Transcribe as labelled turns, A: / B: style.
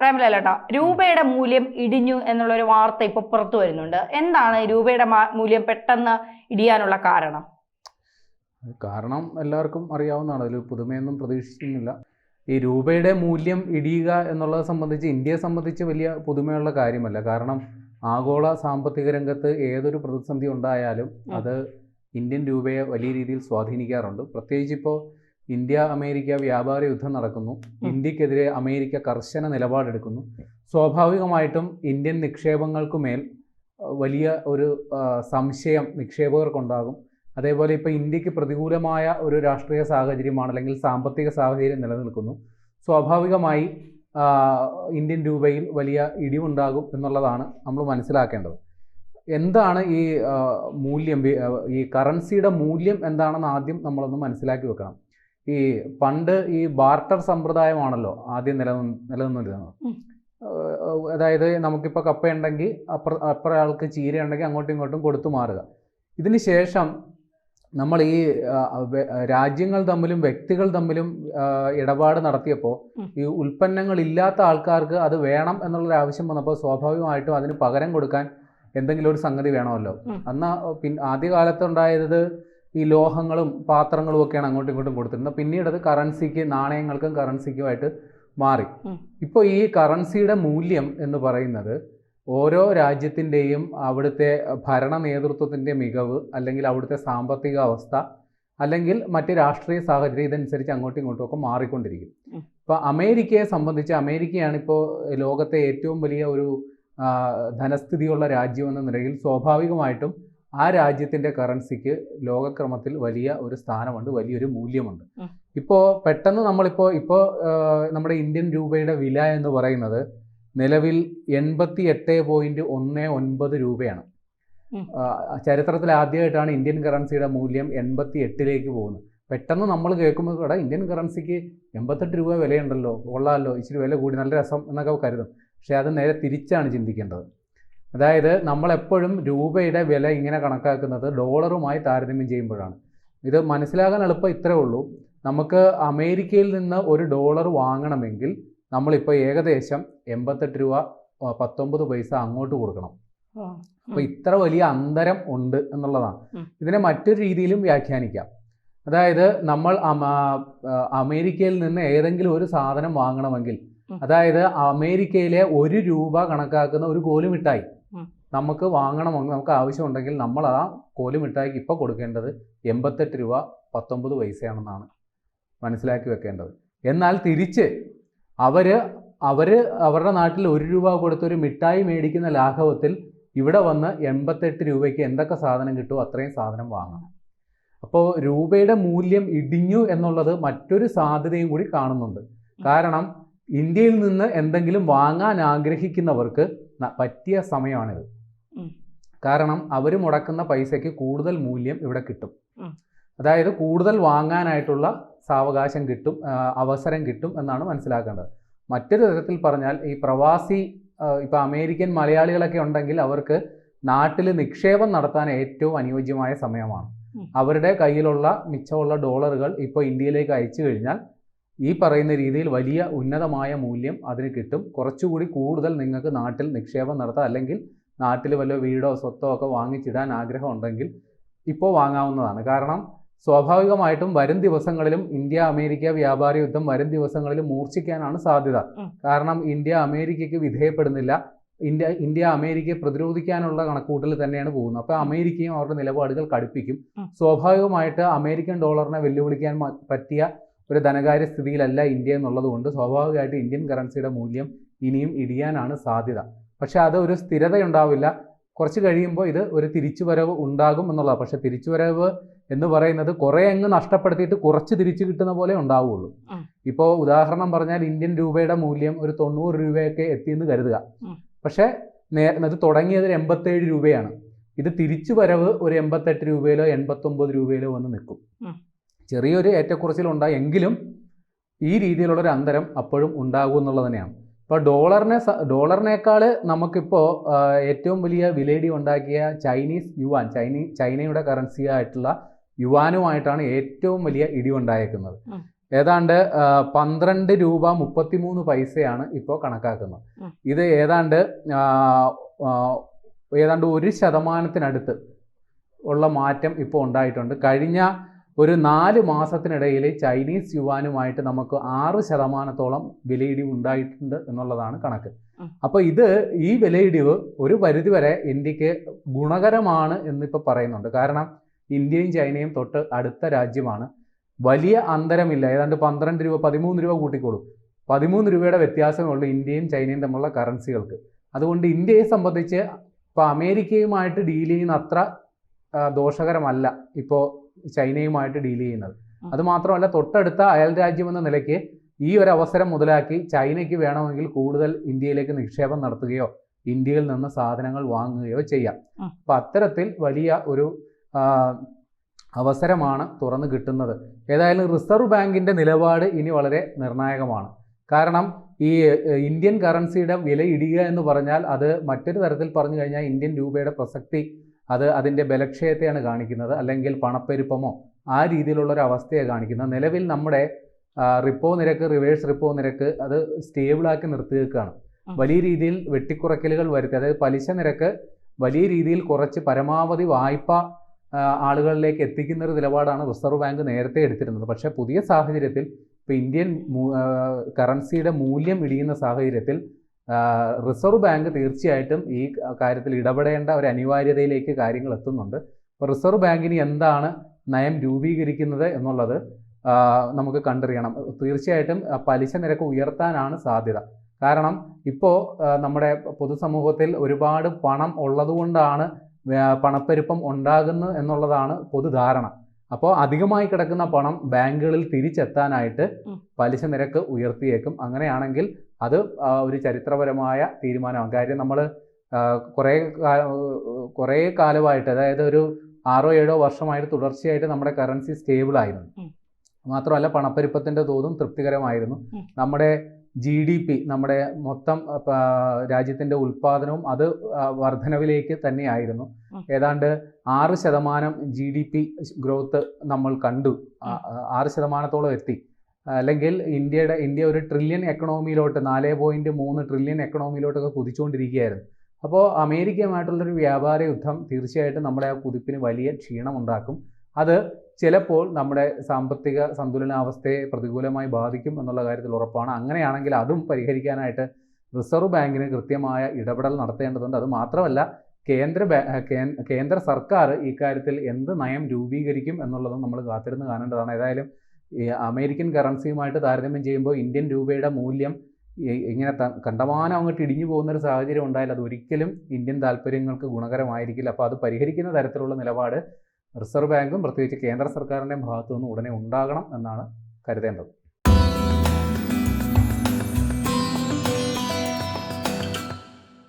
A: പ്രേമലല്ലേട്ടാ, രൂപയുടെ മൂല്യം ഇടിഞ്ഞു എന്നുള്ളൊരു വാർത്ത ഇപ്പൊ പുറത്തു വരുന്നുണ്ട്. എന്താണ് രൂപയുടെ മൂല്യം പെട്ടെന്ന് ഇടിയാനുള്ള കാരണം?
B: കാരണം എല്ലാവർക്കും അറിയാവുന്നതാണ്, അതിൽ പുതുമയൊന്നും പ്രതീക്ഷിക്കുന്നില്ല. ഈ രൂപയുടെ മൂല്യം ഇടിയുക എന്നുള്ളത് സംബന്ധിച്ച് ഇന്ത്യയെ സംബന്ധിച്ച് വലിയ പുതുമയുള്ള കാര്യമല്ല. കാരണം ആഗോള സാമ്പത്തിക രംഗത്ത് ഏതൊരു പ്രതിസന്ധി ഉണ്ടായാലും അത് ഇന്ത്യൻ രൂപയെ വലിയ രീതിയിൽ സ്വാധീനിക്കാറുണ്ട്. പ്രത്യേകിച്ച് ഇപ്പോൾ ഇന്ത്യ അമേരിക്ക വ്യാപാര യുദ്ധം നടക്കുന്നു. ഇന്ത്യക്കെതിരെ അമേരിക്ക കർശന നിലപാടെടുക്കുന്നു. സ്വാഭാവികമായിട്ടും ഇന്ത്യൻ നിക്ഷേപങ്ങൾക്കുമേൽ വലിയ ഒരു സംശയം നിക്ഷേപകർക്കുണ്ടാകും. അതേപോലെ ഇപ്പോൾ ഇന്ത്യക്ക് പ്രതികൂലമായ ഒരു രാഷ്ട്രീയ സാഹചര്യമാണ്, അല്ലെങ്കിൽ സാമ്പത്തിക സാഹചര്യം നിലനിൽക്കുന്നു. സ്വാഭാവികമായി ഇന്ത്യൻ രൂപയിൽ വലിയ ഇടിവുണ്ടാകും എന്നുള്ളതാണ് നമ്മൾ മനസ്സിലാക്കേണ്ടത്. എന്താണ് ഈ മൂല്യം, ഈ കറൻസിയുടെ മൂല്യം എന്താണെന്ന് ആദ്യം നമ്മളൊന്ന് മനസ്സിലാക്കി വെക്കണം. ഈ പണ്ട് ഈ ബാർട്ടർ സമ്പ്രദായമാണല്ലോ ആദ്യം നിലനിന്നിരുന്നത്. അതായത് നമുക്കിപ്പോൾ കപ്പയുണ്ടെങ്കിൽ അപ്പുറ ആൾക്ക് ചീരയുണ്ടെങ്കിൽ അങ്ങോട്ടും ഇങ്ങോട്ടും കൊടുത്തു മാറുക. ഇതിന് ശേഷം നമ്മൾ ഈ രാജ്യങ്ങൾ തമ്മിലും വ്യക്തികൾ തമ്മിലും ഇടപാട് നടത്തിയപ്പോൾ ഈ ഉൽപ്പന്നങ്ങൾ ഇല്ലാത്ത ആൾക്കാർക്ക് അത് വേണം എന്നുള്ളൊരു ആവശ്യം വന്നപ്പോൾ സ്വാഭാവികമായിട്ടും അതിന് പകരം കൊടുക്കാൻ എന്തെങ്കിലും ഒരു സംഗതി വേണമല്ലോ. ആദ്യകാലത്ത് ഉണ്ടായത് ഈ ലോഹങ്ങളും പാത്രങ്ങളും ഒക്കെയാണ് അങ്ങോട്ടും ഇങ്ങോട്ടും കൊടുത്തിരുന്നത്. പിന്നീട് അത് കറൻസിക്ക്, നാണയങ്ങൾക്കും കറൻസിക്കുമായിട്ട് മാറി. ഇപ്പോൾ ഈ കറൻസിയുടെ മൂല്യം എന്ന് പറയുന്നത് ഓരോ രാജ്യത്തിൻ്റെയും അവിടുത്തെ ഭരണ നേതൃത്വത്തിൻ്റെ മികവ്, അല്ലെങ്കിൽ അവിടുത്തെ സാമ്പത്തിക അവസ്ഥ, അല്ലെങ്കിൽ മറ്റ് രാഷ്ട്രീയ സാഹചര്യം ഇതനുസരിച്ച് അങ്ങോട്ടും ഇങ്ങോട്ടും ഒക്കെ മാറിക്കൊണ്ടിരിക്കും. ഇപ്പോൾ അമേരിക്കയെ സംബന്ധിച്ച്, അമേരിക്കയാണ് ഇപ്പോൾ ലോകത്തെ ഏറ്റവും വലിയ ഒരു ധനസ്ഥിതിയുള്ള രാജ്യമെന്ന നിലയിൽ സ്വാഭാവികമായിട്ടും ആ രാജ്യത്തിൻ്റെ കറൻസിക്ക് ലോകക്രമത്തിൽ വലിയ ഒരു സ്ഥാനമുണ്ട്, വലിയൊരു മൂല്യമുണ്ട്. ഇപ്പോൾ പെട്ടെന്ന് ഇപ്പോൾ നമ്മുടെ ഇന്ത്യൻ രൂപയുടെ വില എന്ന് പറയുന്നത് നിലവിൽ 88.19 രൂപയാണ്. ചരിത്രത്തിൽ ആദ്യമായിട്ടാണ് ഇന്ത്യൻ കറൻസിയുടെ മൂല്യം 88ലേക്ക് പോകുന്നത്. പെട്ടെന്ന് നമ്മൾ കേൾക്കുമ്പോൾ കൂടെ ഇന്ത്യൻ കറൻസിക്ക് 88 രൂപ വിലയുണ്ടല്ലോ, കൊള്ളാമല്ലോ, ഇച്ചിരി വില കൂടി, നല്ല രസം എന്നൊക്കെ കരുതും. പക്ഷേ അത് നേരെ തിരിച്ചാണ് ചിന്തിക്കേണ്ടത്. അതായത് നമ്മളെപ്പോഴും രൂപയുടെ വില ഇങ്ങനെ കണക്കാക്കുന്നത് ഡോളറുമായി താരതമ്യം ചെയ്യുമ്പോഴാണ്. ഇത് മനസ്സിലാകാൻ എളുപ്പം ഇത്രേ ഉള്ളൂ. നമുക്ക് അമേരിക്കയിൽ നിന്ന് ഒരു ഡോളർ വാങ്ങണമെങ്കിൽ നമ്മളിപ്പോൾ ഏകദേശം 88 രൂപ 19 പൈസ അങ്ങോട്ട് കൊടുക്കണം. അപ്പോൾ ഇത്ര വലിയ അന്തരം ഉണ്ട് എന്നുള്ളതാണ്. ഇതിനെ മറ്റൊരു രീതിയിലും വ്യാഖ്യാനിക്കാം. അതായത് നമ്മൾ അമേരിക്കയിൽ നിന്ന് ഏതെങ്കിലും ഒരു സാധനം വാങ്ങണമെങ്കിൽ, അതായത് അമേരിക്കയിലെ 1 രൂപ കണക്കാക്കുന്ന ഒരു കോലുമിഠായി നമുക്ക് വാങ്ങണമെങ്കിൽ, നമുക്ക് ആവശ്യമുണ്ടെങ്കിൽ നമ്മൾ ആ കോലുമിഠായിക്ക് ഇപ്പോൾ കൊടുക്കേണ്ടത് 88 രൂപ 19 പൈസയാണെന്നാണ് മനസ്സിലാക്കി വെക്കേണ്ടത്. എന്നാൽ തിരിച്ച് അവരുടെ നാട്ടിൽ 1 രൂപ കൊടുത്തൊരു മിഠായി മേടിക്കുന്ന ലാഘവത്തിൽ ഇവിടെ വന്ന് 88 രൂപയ്ക്ക് എന്തൊക്കെ സാധനം കിട്ടുമോ അത്രയും സാധനം വാങ്ങണം. അപ്പോൾ രൂപയുടെ മൂല്യം ഇടിഞ്ഞു എന്നുള്ളത് മറ്റൊരു സാധ്യതയും കൂടി കാണുന്നുണ്ട്. കാരണം ഇന്ത്യയിൽ നിന്ന് എന്തെങ്കിലും വാങ്ങാൻ ആഗ്രഹിക്കുന്നവർക്ക് പറ്റിയ സമയമാണിത്. കാരണം അവർ മുടക്കുന്ന പൈസയ്ക്ക് കൂടുതൽ മൂല്യം ഇവിടെ കിട്ടും. അതായത് കൂടുതൽ വാങ്ങാനായിട്ടുള്ള സാവകാശം കിട്ടും, അവസരം കിട്ടും എന്നാണ് മനസ്സിലാക്കേണ്ടത്. മറ്റൊരു തരത്തിൽ പറഞ്ഞാൽ ഈ പ്രവാസി, ഇപ്പോൾ അമേരിക്കൻ മലയാളികളൊക്കെ ഉണ്ടെങ്കിൽ അവർക്ക് നാട്ടിൽ നിക്ഷേപം നടത്താൻ ഏറ്റവും അനുയോജ്യമായ സമയമാണ്. അവരുടെ കയ്യിലുള്ള മിച്ചമുള്ള ഡോളറുകൾ ഇപ്പോൾ ഇന്ത്യയിലേക്ക് അയച്ചു കഴിഞ്ഞാൽ ഈ പറയുന്ന രീതിയിൽ വലിയ ഉന്നതമായ മൂല്യം അതിന് കിട്ടും. കുറച്ചുകൂടി കൂടുതൽ നിങ്ങൾക്ക് നാട്ടിൽ നിക്ഷേപം നടത്താം, അല്ലെങ്കിൽ നാട്ടിൽ വല്ല വീടോ സ്വത്തോ ഒക്കെ വാങ്ങിച്ചിടാൻ ആഗ്രഹം ഉണ്ടെങ്കിൽ ഇപ്പോൾ വാങ്ങാവുന്നതാണ്. കാരണം സ്വാഭാവികമായിട്ടും വരും ദിവസങ്ങളിലും ഇന്ത്യ അമേരിക്ക വ്യാപാര യുദ്ധം വരും ദിവസങ്ങളിലും മൂർച്ഛിക്കാനാണ് സാധ്യത. കാരണം ഇന്ത്യ അമേരിക്കയ്ക്ക് വിധേയപ്പെടുന്നില്ല. ഇന്ത്യ അമേരിക്കയെ പ്രതിരോധിക്കാനുള്ള കണക്കൂട്ടൽ തന്നെയാണ് പോകുന്നത്. അപ്പോൾ അമേരിക്കയും അവരുടെ നിലപാടുകൾ കടുപ്പിക്കും. സ്വാഭാവികമായിട്ട് അമേരിക്കൻ ഡോളറിനെ വെല്ലുവിളിക്കാൻ പറ്റിയ ഒരു ധനകാര്യ സ്ഥിതിയിലല്ല ഇന്ത്യ എന്നുള്ളത് കൊണ്ട് സ്വാഭാവികമായിട്ട് ഇന്ത്യൻ കറൻസിയുടെ മൂല്യം ഇനിയും ഇടിയാനാണ് സാധ്യത. പക്ഷേ അത് ഒരു സ്ഥിരതയുണ്ടാവില്ല. കുറച്ച് കഴിയുമ്പോൾ ഇത് ഒരു തിരിച്ചുവരവ് ഉണ്ടാകും എന്നുള്ളതാണ്. പക്ഷെ തിരിച്ചുവരവ് എന്ന് പറയുന്നത് കുറേ അങ്ങ് നഷ്ടപ്പെടുത്തിയിട്ട് കുറച്ച് തിരിച്ചു കിട്ടുന്ന പോലെ ഉണ്ടാവുള്ളൂ. ഇപ്പോൾ ഉദാഹരണം പറഞ്ഞാൽ ഇന്ത്യൻ രൂപയുടെ മൂല്യം ഒരു 90 രൂപയൊക്കെ എത്തിയെന്ന് കരുതുക. പക്ഷേ അത് തുടങ്ങിയത് 87 രൂപയാണ്. ഇത് തിരിച്ചു വരവ് ഒരു 88 രൂപയിലോ 89 രൂപയിലോ വന്ന് നിൽക്കും. ചെറിയൊരു ഏറ്റക്കുറച്ചിലുണ്ടായി എങ്കിലും ഈ രീതിയിലുള്ളൊരു അന്തരം അപ്പോഴും ഉണ്ടാകും എന്നുള്ളത് തന്നെയാണ്. ഇപ്പോൾ ഡോളറിനേക്കാൾ നമുക്കിപ്പോൾ ഏറ്റവും വലിയ വിലയിടി ഉണ്ടാക്കിയ ചൈനീസ് യുവാൻ, ചൈനയുടെ കറൻസി ആയിട്ടുള്ള യുവാനുമായിട്ടാണ് ഏറ്റവും വലിയ ഇടിവുണ്ടായേക്കുന്നത്. ഏതാണ്ട് 12 രൂപ 33 പൈസയാണ് ഇപ്പോൾ കണക്കാക്കുന്നത്. ഇത് ഏതാണ്ട് 1% ഉള്ള മാറ്റം ഇപ്പോൾ ഉണ്ടായിട്ടുണ്ട്. കഴിഞ്ഞ ഒരു 4 മാസത്തിനിടയിൽ ചൈനീസ് യുവാനുമായിട്ട് നമുക്ക് 6% വിലയിടിവ് ഉണ്ടായിട്ടുണ്ട് എന്നുള്ളതാണ് കണക്ക്. അപ്പോൾ ഈ വിലയിടിവ് ഒരു പരിധിവരെ ഇന്ത്യക്ക് ഗുണകരമാണ് എന്നിപ്പോൾ പറയുന്നുണ്ട്. കാരണം ഇന്ത്യയും ചൈനയും തൊട്ട് അടുത്ത രാജ്യമാണ്. വലിയ അന്തരമില്ല, ഏതാണ്ട് 12 രൂപ 13 രൂപ കൂട്ടിക്കോളും, 13 രൂപയുടെ വ്യത്യാസമേ ഉള്ളൂ ഇന്ത്യയും ചൈനയും തമ്മിലുള്ള കറൻസികൾക്ക്. അതുകൊണ്ട് ഇന്ത്യയെ സംബന്ധിച്ച് ഇപ്പോൾ അമേരിക്കയുമായിട്ട് ഡീൽ ചെയ്യുന്ന അത്ര ദോഷകരമല്ല ഇപ്പോൾ ചൈനയുമായിട്ട് ഡീൽ ചെയ്യുന്നത്. അതുമാത്രമല്ല, തൊട്ടടുത്ത അയൽ രാജ്യമെന്ന നിലയ്ക്ക് ഈ ഒരു അവസരം മുതലാക്കി ചൈനയ്ക്ക് വേണമെങ്കിൽ കൂടുതൽ ഇന്ത്യയിലേക്ക് നിക്ഷേപം നടത്തുകയോ ഇന്ത്യയിൽ നിന്ന് സാധനങ്ങൾ വാങ്ങുകയോ ചെയ്യാം. അപ്പം അത്തരത്തിൽ വലിയ ഒരു അവസരമാണ് തുറന്നു കിട്ടുന്നത്. ഏതായാലും റിസർവ് ബാങ്കിൻ്റെ നിലപാട് ഇനി വളരെ നിർണായകമാണ്. കാരണം ഈ ഇന്ത്യൻ കറൻസിയുടെ വില ഇടിയുക എന്ന് പറഞ്ഞാൽ അത് മറ്റൊരു തരത്തിൽ പറഞ്ഞു കഴിഞ്ഞാൽ ഇന്ത്യൻ രൂപയുടെ പ്രസക്തി, അതിൻ്റെ ബലക്ഷയത്തെയാണ് കാണിക്കുന്നത്, അല്ലെങ്കിൽ പണപ്പെരുപ്പമോ ആ രീതിയിലുള്ളൊരു അവസ്ഥയെ കാണിക്കുന്നത്. നിലവിൽ നമ്മുടെ റിപ്പോ നിരക്ക്, റിവേഴ്സ് റിപ്പോ നിരക്ക് അത് സ്റ്റേബിളാക്കി നിർത്തിയേക്കാണ്. വലിയ രീതിയിൽ വെട്ടിക്കുറയ്ക്കലുകൾ വരുത്തി, അതായത് പലിശ നിരക്ക് വലിയ രീതിയിൽ കുറച്ച് പരമാവധി വായ്പ ആളുകളിലേക്ക് എത്തിക്കുന്ന ഒരു നിലപാടാണ് റിസർവ് ബാങ്ക് നേരത്തെ എടുത്തിരുന്നത്. പക്ഷേ പുതിയ സാഹചര്യത്തിൽ ഇപ്പോൾ ഇന്ത്യൻ കറൻസിയുടെ മൂല്യം ഇടിയുന്ന സാഹചര്യത്തിൽ റിസർവ് ബാങ്ക് തീർച്ചയായിട്ടും ഈ കാര്യത്തിൽ ഇടപെടേണ്ട ഒരു അനിവാര്യതയിലേക്ക് കാര്യങ്ങൾ എത്തുന്നുണ്ട്. അപ്പോൾ റിസർവ് ബാങ്കിന് എന്താണ് നയം രൂപീകരിക്കുന്നത് എന്നുള്ളത് നമുക്ക് കണ്ടറിയണം. തീർച്ചയായിട്ടും പലിശ നിരക്ക് ഉയർത്താനാണ് സാധ്യത. കാരണം ഇപ്പോൾ നമ്മുടെ പൊതുസമൂഹത്തിൽ ഒരുപാട് പണം ഉള്ളതുകൊണ്ടാണ് പണപ്പെരുപ്പം ഉണ്ടാകുന്നത് എന്നുള്ളതാണ് പൊതുധാരണ. അപ്പോൾ അധികമായി കിടക്കുന്ന പണം ബാങ്കുകളിൽ തിരിച്ചെത്താനായിട്ട് പലിശ നിരക്ക് ഉയർത്തിയേക്കും. അങ്ങനെയാണെങ്കിൽ അത് ഒരു ചരിത്രപരമായ തീരുമാനമാണ്. കാര്യം നമ്മൾ കുറേ കാലമായിട്ട്, അതായത് ഒരു 6-7 വർഷമായിട്ട് തുടർച്ചയായിട്ട് നമ്മുടെ കറൻസി സ്റ്റേബിളായിരുന്നു. മാത്രമല്ല പണപ്പെരുപ്പത്തിൻ്റെ തോതും തൃപ്തികരമായിരുന്നു. നമ്മുടെ GDP, നമ്മുടെ മൊത്തം രാജ്യത്തിൻ്റെ ഉൽപ്പാദനവും അത് വർധനവിലേക്ക് തന്നെയായിരുന്നു. ഏതാണ്ട് 6% GDP ഗ്രോത്ത് നമ്മൾ കണ്ടു, 6%-ഓളം എത്തി. അല്ലെങ്കിൽ ഇന്ത്യ ഒരു ട്രില്യൺ എക്കണോമിയിലോട്ട്, 4.3 ട്രില്യൺ എക്കണോമിയിലോട്ടൊക്കെ കുതിച്ചുകൊണ്ടിരിക്കുകയായിരുന്നു. അപ്പോൾ അമേരിക്കയുമായിട്ടുള്ളൊരു വ്യാപാര യുദ്ധം തീർച്ചയായിട്ടും നമ്മുടെ ആ കുതിപ്പിന് വലിയ ക്ഷീണമുണ്ടാക്കും. അത് ചിലപ്പോൾ നമ്മുടെ സാമ്പത്തിക സന്തുലനാവസ്ഥയെ പ്രതികൂലമായി ബാധിക്കും എന്നുള്ള കാര്യത്തിൽ ഉറപ്പാണ്. അങ്ങനെയാണെങ്കിൽ അതും പരിഹരിക്കാനായിട്ട് റിസർവ് ബാങ്കിന് കൃത്യമായ ഇടപെടൽ നടത്തേണ്ടതുണ്ട്. അത് മാത്രമല്ല, കേന്ദ്ര സർക്കാർ ഇക്കാര്യത്തിൽ എന്ത് നയം രൂപീകരിക്കും എന്നുള്ളതും നമ്മൾ കാത്തിരുന്ന് കാണേണ്ടതാണ്. ഏതായാലും ഈ അമേരിക്കൻ കറൻസിയുമായിട്ട് താരതമ്യം ചെയ്യുമ്പോൾ ഇന്ത്യൻ രൂപയുടെ മൂല്യം ഇങ്ങനെ കണ്ടമാനം അങ്ങോട്ട് ഇടിഞ്ഞു പോകുന്നൊരു സാഹചര്യം ഉണ്ടായാൽ അത് ഒരിക്കലും ഇന്ത്യൻ താല്പര്യങ്ങൾക്ക് ഗുണകരമായിരിക്കില്ല. അപ്പോൾ അത് പരിഹരിക്കുന്ന തരത്തിലുള്ള നിലപാട് റിസർവ് ബാങ്കും പ്രത്യേകിച്ച് കേന്ദ്ര സർക്കാരിൻ്റെയും ഭാഗത്തു നിന്ന് ഉടനെ ഉണ്ടാകണം എന്നാണ് കരുതേണ്ടത്.